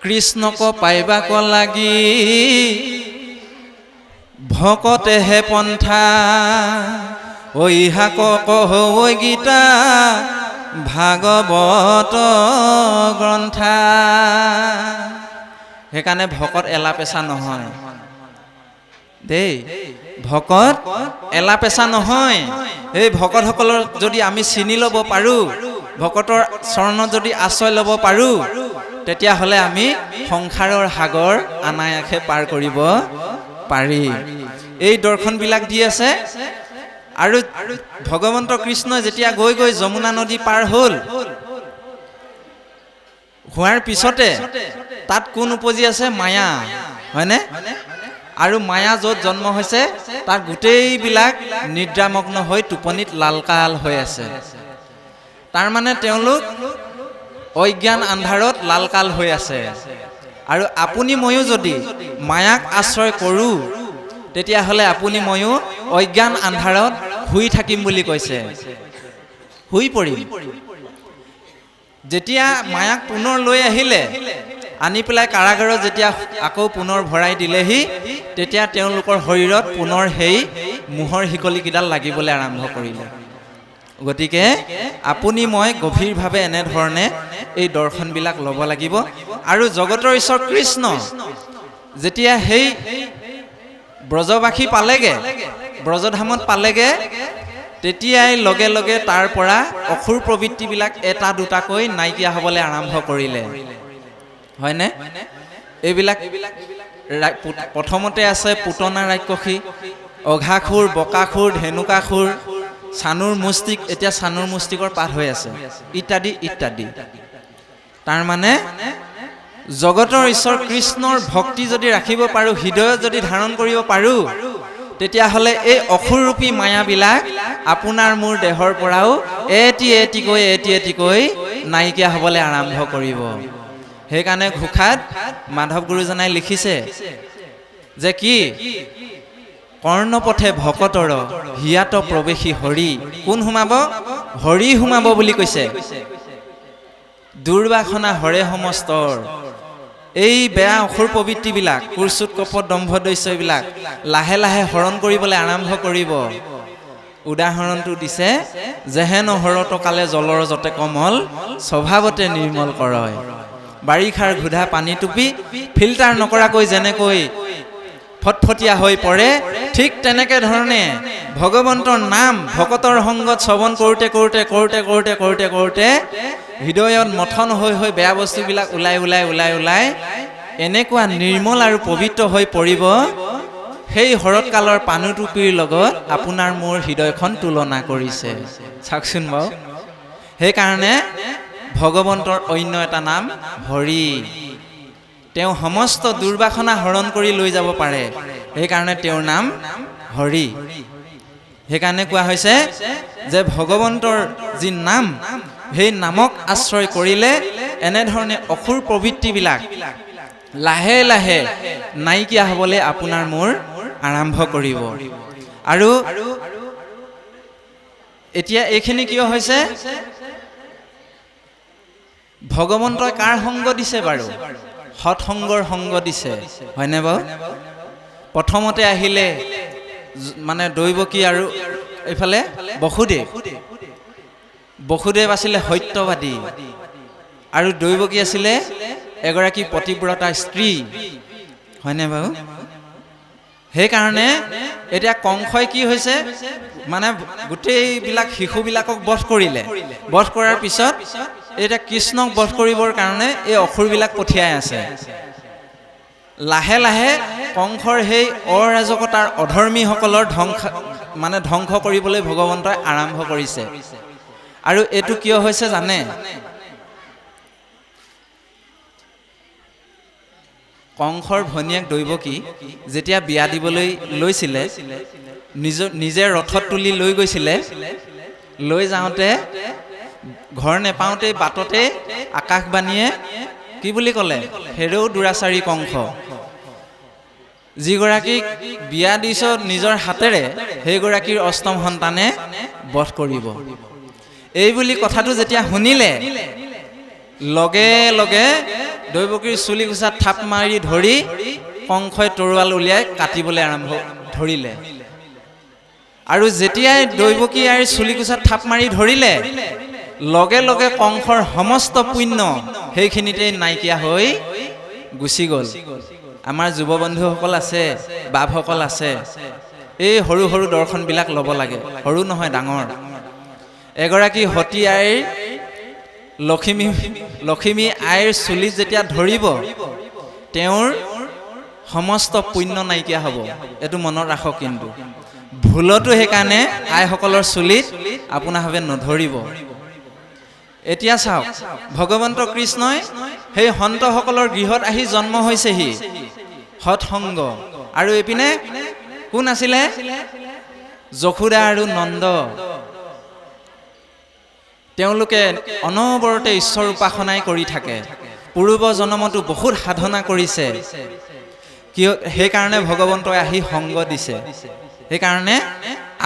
কৃষ্ণক পাইবাক লাগি ভকতেহে পন্থা ঐহাক কহ গীতা ভাগৱত গ্ৰন্থা। সেইকাৰণে ভকত এলা পেচা নহয় দেই, ভকত এলা পেচা নহয়। এই ভকতসকলৰ যদি আমি চিনি ল'ব পাৰোঁ, ভকতৰ চৰণত যদি আশ্ৰয় ল'ব পাৰোঁ, তেতিয়াহ'লে আমি সংসাৰৰ সাগৰ অনায়াসে পাৰ কৰিব পাৰি। এই দৰ্শনবিলাক দি আছে। আৰু ভগৱন্ত কৃষ্ণই যেতিয়া গৈ গৈ যমুনা নদী পাৰ হ'ল, হোৱাৰ পিছতে তাত কোন উপজি আছে? মায়া, হয়নে? আৰু মায়া য'ত জন্ম হৈছে তাত গোটেইবিলাক নিদ্ৰামগ্ন হৈ টোপনিত লালকাল হৈ আছে। তাৰমানে তেওঁলোক অজ্ঞান আন্ধাৰত লালকাল হৈ আছে। আৰু আপুনি ময়ো যদি মায়াক আশ্ৰয় কৰোঁ, তেতিয়াহ'লে আপুনি ময়ো অজ্ঞান আন্ধাৰত শুই থাকিম বুলি কৈছে, শুই পৰিম। যেতিয়া মায়াক পুনৰ লৈ আহিলে, আনি পেলাই কাৰাগাৰত যেতিয়া আকৌ পুনৰ ভৰাই দিলেহি, তেতিয়া তেওঁলোকৰ শৰীৰত পুনৰ সেই মোহৰ শিকলিকেইডাল লাগিবলৈ আৰম্ভ কৰিলে। গতিকে আপুনি মই গভীৰভাৱে এনেধৰণে এই দৰ্শনবিলাক ল'ব লাগিব। আৰু জগতৰ ঈশ্বৰ কৃষ্ণ যেতিয়া সেই ব্ৰজবাসী পালেগে, ব্ৰজধামত পালেগে, তেতিয়াই লগে লগে তাৰ পৰা অসুৰ প্ৰবৃত্তিবিলাক এটা দুটাকৈ নাইকিয়া হ'বলৈ আৰম্ভ কৰিলে, হয়নে? এইবিলাক প্ৰথমতে আছে পুতনা ৰাক্ষসী, অঘাসুৰ, বকাসুৰ, ধেনুকাসুৰ, চানুৰ মুষ্টিক, এতিয়া চানুৰ মুষ্টিকৰ পাঠ হৈ আছে, ইত্যাদি ইত্যাদি। তাৰমানে জগতৰ ঈশ্বৰ কৃষ্ণৰ ভক্তি যদি ৰাখিব পাৰোঁ, হৃদয়ত যদি ধাৰণ কৰিব পাৰোঁ, তেতিয়াহ'লে এই অসুৰৰূপী মায়াবিলাক আপোনাৰ মোৰ দেহৰ পৰাও এটি এটিকৈ নাইকিয়া হ'বলৈ আৰম্ভ কৰিব। সেইকাৰণে ঘোষাত মাধৱ গুৰুজনাই লিখিছে যে কি? কৰ্ণপথে ভকতৰ হিয়াত প্ৰৱেশী হৰি। কোন সোমাব? হৰি সোমাব বুলি কৈছে। দুৰ্বাসনা হৰে সমস্তৰ। এই বেয়া অসুৰ প্ৰবৃত্তিবিলাক, কুৰ্চুত কপট দম্ভ দস্যবিলাক লাহে লাহে হৰণ কৰিবলৈ আৰম্ভ কৰিব। উদাহৰণটো দিছে, যেহেন হৰত কালে জলৰ যতে কমল, স্বভাৱতে নিৰ্মল কৰয়। বাৰিষাৰ ঘোধা পানী টুপি ফিল্টাৰ নকৰাকৈ যেনেকৈ ফটফটীয়া হৈ পৰে, ঠিক তেনেকে ধৰণে ভগৱন্তৰ নাম ভকতৰ সংগত শ্ৰৱণ কৰোঁতে কৰোঁতে কৰোঁতে কৰোঁতে কৰোঁতে কৰোঁতে হৃদয়ত মথন হৈ হৈ বেয়া বস্তুবিলাক ওলাই ওলাই ওলাই ওলাই এনেকুৱা নিৰ্মল আৰু পবিত্ৰ হৈ পৰিব, সেই শৰৎকালৰ পানীটুপিৰ লগত আপোনাৰ মোৰ হৃদয়খন তুলনা কৰিছে। চাওকচোন বাৰু। সেইকাৰণে ভগৱন্তৰ অন্য এটা নাম হৰি। তেওঁ সমস্ত দুৰ্বাসনা হৰণ কৰি লৈ যাব পাৰে, সেইকাৰণে তেওঁৰ নাম হৰি। সেইকাৰণে কোৱা হৈছে যে ভগৱন্তৰ যি নাম, সেই নামক আশ্ৰয় কৰিলে এনেধৰণে অসুৰ প্ৰবৃত্তিবিলাক লাহে লাহে নাইকিয়া হ'বলৈ আপোনাৰ মোৰ আৰম্ভ কৰিব। আৰু এতিয়া এইখিনি কিয় হৈছে? ভগৱন্তই কাৰ সংগ দিছে বাৰু? সৎসংগৰ সংগ দিছে, হয়নে বাৰু? প্ৰথমতে আহিলে মানে দৈৱকী আৰু এইফালে বসুদেৱ। বসুদেৱ আছিলে সত্যবাদী আৰু দৈৱকী আছিলে এগৰাকী পতিব্ৰতা স্ত্ৰী, হয়নে বাৰু? সেইকাৰণে এতিয়া কংসই কি হৈছে, মানে গোটেইবিলাক শিশুবিলাকক বধ কৰিলে। বধ কৰাৰ পিছত এতিয়া কৃষ্ণক বধ কৰিবৰ কাৰণে এই অসুৰবিলাক পঠিয়াই আছে। লাহে লাহে কংসৰ সেই অৰাজকতাৰ অধৰ্মীসকলৰ ধ্বংস কৰিবলৈ ভগৱন্তই আৰম্ভ কৰিছে। আৰু এইটো কিয় হৈছে জানে? কংসৰ ভনীয়েক দৈৱকী যেতিয়া বিয়া দিবলৈ লৈছিলে, নিজে ৰথত তুলি লৈ গৈছিলে। লৈ যাওঁতে ঘৰ নেপাওঁতেই বাটতে আকাশবাণীয়ে কি বুলি ক'লে? হেৰৌ দুৰাচাৰী কংস, যিগৰাকীক বিয়া দিছ নিজৰ হাতেৰে, সেইগৰাকীৰ অষ্টম সন্তানে বধ কৰিব। এই বুলি কথাটো যেতিয়া শুনিলে, লগে লগে দৈৱকীৰ চুলি কোচাত থাপ মাৰি ধৰি কংসই তৰোৱাল উলিয়াই কাটিবলৈ আৰম্ভ ধৰিলে। আৰু যেতিয়াই দৈৱকী আইৰ চুলি কোচাত থাপ মাৰি ধৰিলে, লগে লগে কংসৰ সমস্ত পুণ্য সেইখিনিতে নাইকিয়া হৈ গুচি গ'ল। আমাৰ যুৱ বন্ধুসকল আছে, বাপসকল আছে, এই সৰু সৰু দৰ্শনবিলাক ল'ব লাগে। সৰু নহয়, ডাঙৰ। এগৰাকী সতী আইৰ লক্ষ্মী আইৰ চুলিত যেতিয়া ধৰিব, তেওঁৰ সমস্ত পুণ্য নাইকিয়া হ'ব। এইটো মনত ৰাখক। কিন্তু ভুলতো সেইকাৰণে আইসকলৰ চুলিত আপোনাভাৱে নধৰিব। এতিয়া চাওক, ভগৱন্ত কৃষ্ণই সেই সন্তসকলৰ গৃহত আহি জন্ম হৈছেহি, সৎসংগ। আৰু এইপিনে কোন আছিলে? যশোদা আৰু নন্দ। তেওঁলোকে অনবৰতে ঈশ্বৰ উপাসনাই কৰি থাকে। পূৰ্ব জন্মতো বহুত সাধনা কৰিছে। কিয়? সেইকাৰণে ভগৱন্তই আহি সংগ দিছে। সেইকাৰণে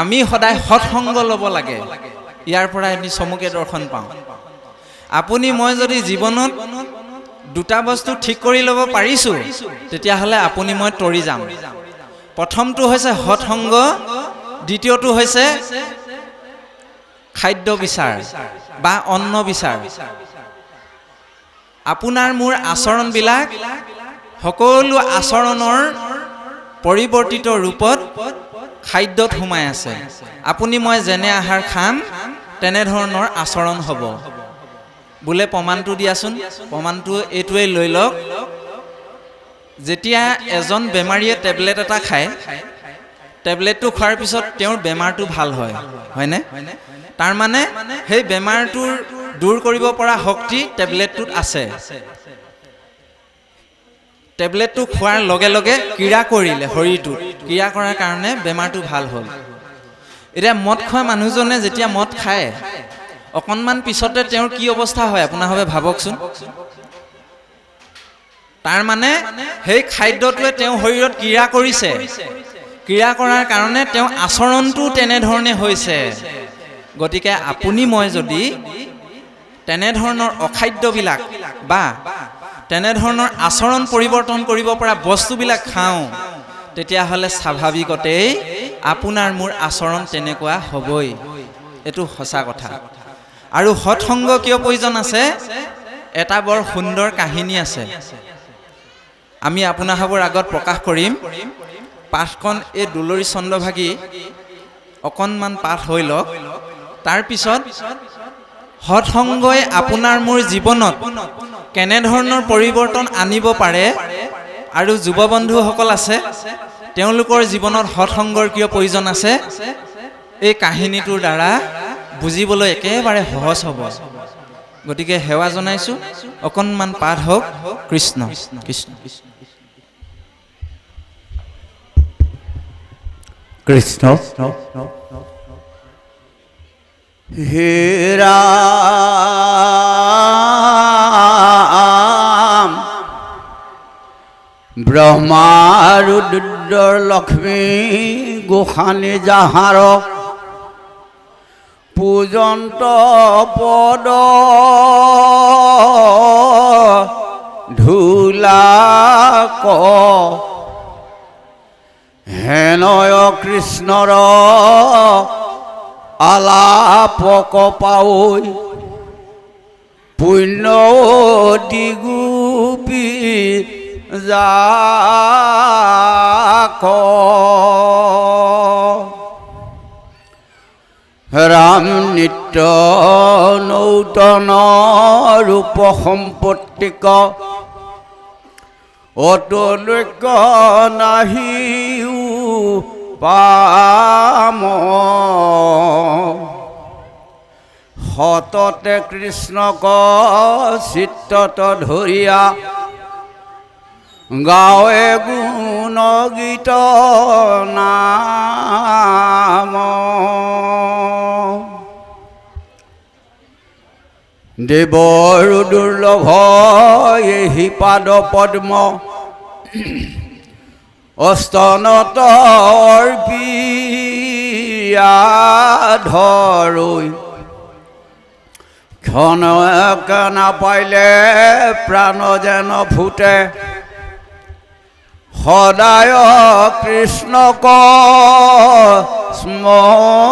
আমি সদায় সৎসংগ ল'ব লাগে। ইয়াৰ পৰা আমি চমুকে দৰ্শন পাওঁ। আপুনি মই যদি জীৱনত দুটা বস্তু ঠিক কৰি ল'ব পাৰিছোঁ, তেতিয়াহ'লে আপুনি মই তৰি যাম। প্ৰথমটো হৈছে সৎসংগ, দ্বিতীয়টো হৈছে খাদ্য বিচাৰ বা অন্ন বিচাৰ। আপোনাৰ মোৰ আচৰণবিলাক সকলো আচৰণৰ পৰিৱৰ্তিত ৰূপত খাদ্যত সোমাই আছে। আপুনি মই যেনে আহাৰ খাম, তেনেধৰণৰ আচৰণ হ'ব। বোলে প্ৰমাণটো দিয়াচোন। প্ৰমাণটো এইটোৱে লৈ লওক। যেতিয়া এজন বেমাৰীয়ে টেবলেট এটা খায়, টেবলেটটো খোৱাৰ পিছত তেওঁৰ বেমাৰটো ভাল হয়, হয়নে? তাৰমানে সেই বেমাৰটোৰ দূৰ কৰিব পৰা শক্তি টেবলেটটোত আছে। টেবলেটটো খোৱাৰ লগে লগে ক্ৰিয়া কৰিলে, শৰীৰটোত ক্ৰিয়া কৰাৰ কাৰণে বেমাৰটো ভাল হ'ল। এতিয়া মদ খোৱা মানুহজনে যেতিয়া মদ খায়, অকণমান পিছতে তেওঁৰ কি অৱস্থা হয় আপোনালোকে ভাবকচোন। তাৰমানে সেই খাদ্যটোৱে তেওঁৰ শৰীৰত ক্ৰিয়া কৰিছে। ক্ৰিয়া কৰাৰ কাৰণে তেওঁৰ আচৰণটো তেনেধৰণে হৈছে। গতিকে আপুনি মই যদি তেনেধৰণৰ অখাদ্যবিলাক বা তেনেধৰণৰ আচৰণ পৰিৱৰ্তন কৰিব পৰা বস্তুবিলাক খাওঁ, তেতিয়াহ'লে স্বাভাৱিকতেই আপোনাৰ মোৰ আচৰণ তেনেকুৱা হ'বই। এইটো সঁচা কথা। আৰু সৎসংগ কিয় প্ৰয়োজন আছে? এটা বৰ সুন্দৰ কাহিনী আছে, আমি আপোনালোকৰ আগত প্ৰকাশ কৰিম। পাঠখন এই দুলৰী চন্দ্ৰভাগী অকণমান পাঠ হৈ লওক। তাৰপিছত সৎসংগই আপোনাৰ মোৰ জীৱনত কেনেধৰণৰ পৰিৱৰ্তন আনিব পাৰে, আৰু যুৱ বন্ধুসকল আছে, তেওঁলোকৰ জীৱনত সৎসংগৰ কিয় প্ৰয়োজন আছে, এই কাহিনীটোৰ দ্বাৰা বুজিবলৈ একেবাৰে সহজ হ'ব। গতিকে সেৱা জনাইছোঁ, অকণমান পাঠ হওক। কৃষ্ণ কৃষ্ণ কৃষ্ণ। হে ৰাম, ব্ৰহ্মাৰ ৰুদ্ৰৰ লক্ষ্মী গোসানী যাহাৰক পূজন্ত পদ ধূলাক হেনয় কৃষ্ণৰ আলাপক পাঐ পুণ্য দিগুপি যাক ৰাম নিত্য নূতন ৰূপ সম্পত্তিক অতলৈক নাহিও পাম সততে কৃষ্ণক চিত্তত ধৰিয়া গাৱে গুণ গীত নাম দেৱৰ দুৰ্লভ এহি পাদ পদ্ম অস্তনত অৰ্পিয়া ধৰৈ ধনকে নাপাইলে প্ৰাণ যেন ফুটে সদায় কৃষ্ণক স্মৰণ